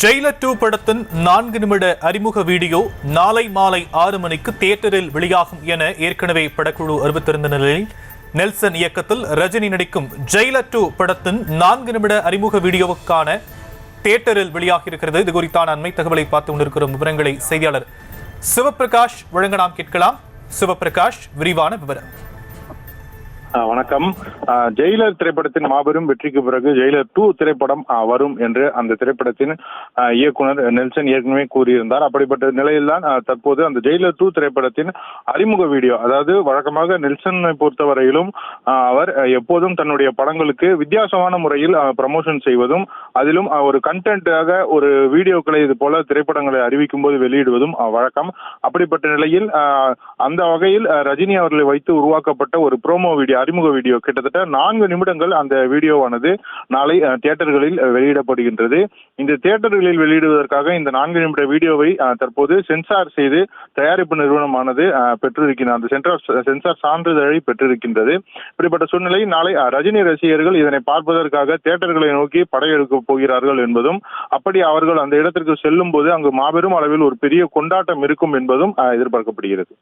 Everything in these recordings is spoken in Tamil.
ஜெயிலர் 2 படத்தின் 4 நிமிட அறிமுக வீடியோ நாளை மாலை 6 மணிக்கு தியேட்டரில் வெளியாகும் என ஏற்கனவே படக்குழு அறிவித்திருந்த நிலையில் நெல்சன் இயக்கத்தில் ரஜினி நடிக்கும் ஜெயிலர் 2 படத்தின் 4 நிமிட அறிமுக வீடியோவுக்கான தியேட்டரில் வெளியாகி இருக்கிறது. இது குறித்தான அண்மை தகவலை பார்த்து கொண்டிருக்கிற விவரங்களை செய்தியாளர் சிவபிரகாஷ் வழங்க நாம் கேட்கலாம். சிவபிரகாஷ், விரிவான விவரம். வணக்கம். ஜெயிலர் திரைப்படத்தின் மாபெரும் வெற்றிக்கு பிறகு ஜெயிலர் 2 திரைப்படம் வரும் என்று அந்த திரைப்படத்தின் இயக்குனர் நெல்சன் ஏற்கனவே கூறியிருந்தார். அப்படிப்பட்ட நிலையில்தான் தற்போது அந்த ஜெயிலர் 2 திரைப்படத்தின் அறிமுக வீடியோ, அதாவது வழக்கமாக நெல்சனை பொறுத்தவரையிலும் அவர் எப்போதும் தன்னுடைய படங்களுக்கு வித்தியாசமான முறையில் ப்ரமோஷன் செய்வதும், அதிலும் ஒரு கண்டென்ட்டாக ஒரு வீடியோக்களை இது போல திரைப்படங்களை அறிவிக்கும் போது வெளியிடுவதும் வழக்கம். அப்படிப்பட்ட நிலையில் அந்த வகையில் ரஜினி அவர்களை வைத்து உருவாக்கப்பட்ட ஒரு ப்ரோமோ வீடியோ, அறிமுக வீடியோ, கிட்டத்தட்ட 4 நிமிடங்கள் அந்த வீடியோவானது நாளை தியேட்டர்களில் வெளியிடப்படுகின்றது. இந்த தியேட்டர்களில் வெளியிடுவதற்காக இந்த 4 நிமிட வீடியோவை தற்போது சென்சார் செய்து தயாரிப்பு நிறுவனமானது பெற்றிருக்கிறது. அந்த சென்சார் சான்றிதழை பெற்றிருக்கின்றது. இப்படிப்பட்ட சூழ்நிலை நாளை ரஜினி ரசிகர்கள் இதனை பார்ப்பதற்காக தியேட்டர்களை நோக்கி படையெடுக்க போகிறார்கள் என்பதும், அப்படி அவர்கள் அந்த இடத்திற்கு செல்லும் போது அங்கு மாபெரும் அளவில் ஒரு பெரிய கொண்டாட்டம் இருக்கும் என்பதும் எதிர்பார்க்கப்படுகிறது.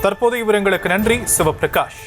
தற்போதைய விவரங்களுக்கு நன்றி சிவபிரகாஷ்.